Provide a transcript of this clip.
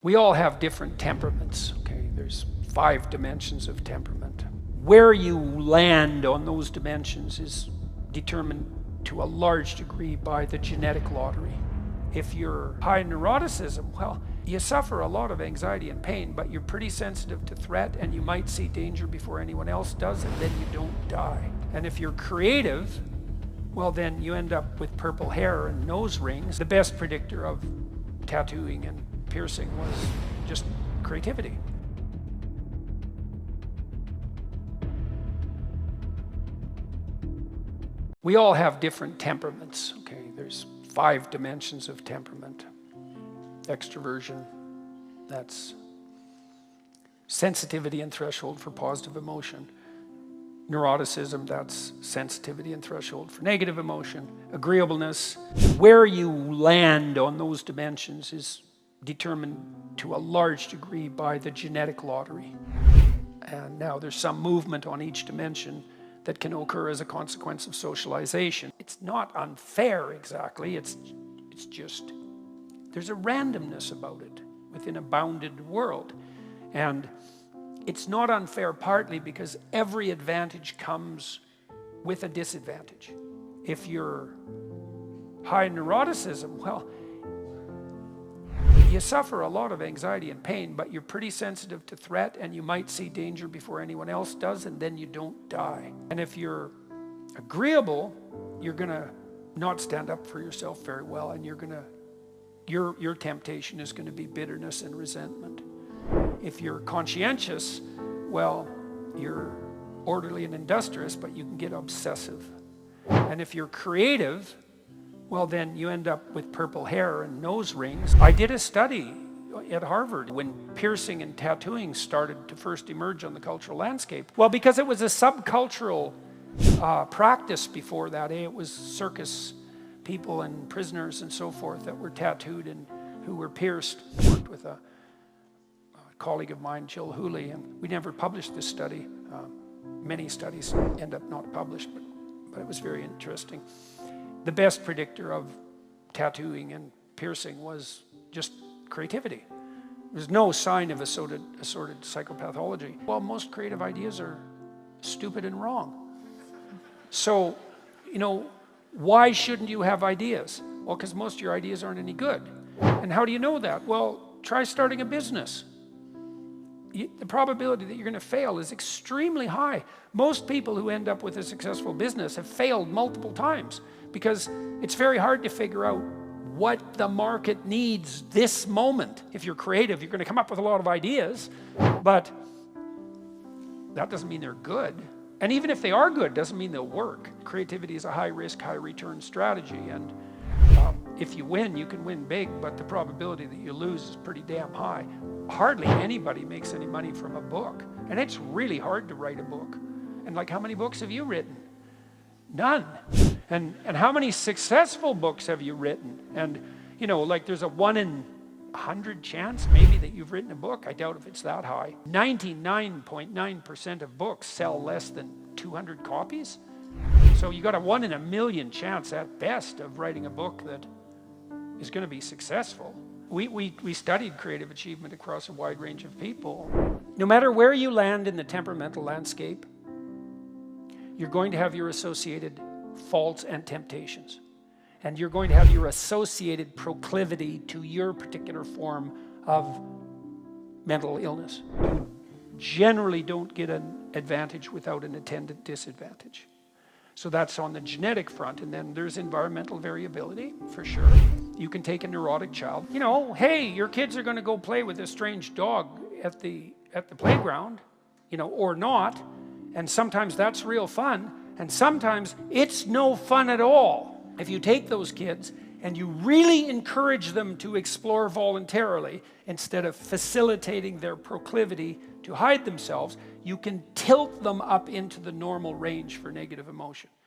We all have different temperaments, okay? There's 5 dimensions of temperament. Where you land on those dimensions is determined to a large degree by the genetic lottery. If you're high neuroticism, well, you suffer a lot of anxiety and pain, but you're pretty sensitive to threat and you might see danger before anyone else does, and then you don't die. And if you're creative, well, then you end up with purple hair and nose rings. The best predictor of tattooing and piercing was just creativity. We all have different temperaments, okay? There's 5 dimensions of temperament. Extroversion, that's sensitivity and threshold for positive emotion. Neuroticism, that's sensitivity and threshold for negative emotion. Agreeableness, where you land on those dimensions is determined to a large degree by the genetic lottery. And now there's some movement on each dimension that can occur as a consequence of socialization. It's not unfair exactly, it's just, there's a randomness about it within a bounded world. And it's not unfair partly because every advantage comes with a disadvantage. If you're high neuroticism, well, you suffer a lot of anxiety and pain, but you're pretty sensitive to threat and you might see danger before anyone else does, and then you don't die. And if you're agreeable, you're gonna not stand up for yourself very well, and your temptation is gonna be bitterness and resentment. If you're conscientious, well, you're orderly and industrious, but you can get obsessive. And if you're creative, well, then you end up with purple hair and nose rings. I did a study at Harvard when piercing and tattooing started to first emerge on the cultural landscape. Well, because it was a subcultural practice before that. It was circus people and prisoners and so forth that were tattooed and who were pierced. I worked with a colleague of mine, Jill Hooley, and we never published this study. Many studies end up not published, but it was very interesting. The best predictor of tattooing and piercing was just creativity. There's no sign of assorted psychopathology. Well, most creative ideas are stupid and wrong. So, why shouldn't you have ideas? Well, because most of your ideas aren't any good. And how do you know that? Well, try starting a business. The probability that you're going to fail is extremely high. Most people who end up with a successful business have failed multiple times because it's very hard to figure out what the market needs this moment. If you're creative, you're going to come up with a lot of ideas, but that doesn't mean they're good. And even if they are good, doesn't mean they'll work. Creativity is a high-risk, high-return strategy, and if you win, you can win big, but the probability that you lose is pretty damn high. Hardly anybody makes any money from a book, and it's really hard to write a book. And like, how many books have you written? None. And how many successful books have you written? And like there's a 1 in 100 chance maybe that you've written a book. I doubt if it's that high. 99.9% of books sell less than 200 copies. So you got a 1 in a million chance at best of writing a book that is going to be successful. We studied creative achievement across a wide range of people. No matter where you land in the temperamental landscape, you're going to have your associated faults and temptations. And you're going to have your associated proclivity to your particular form of mental illness. You generally don't get an advantage without an attendant disadvantage. So that's on the genetic front, and then there's environmental variability, for sure. You can take a neurotic child. Hey, your kids are going to go play with a strange dog at the playground, or not. And sometimes that's real fun, and sometimes it's no fun at all. If you take those kids and you really encourage them to explore voluntarily, instead of facilitating their proclivity to hide themselves, you can tilt them up into the normal range for negative emotion.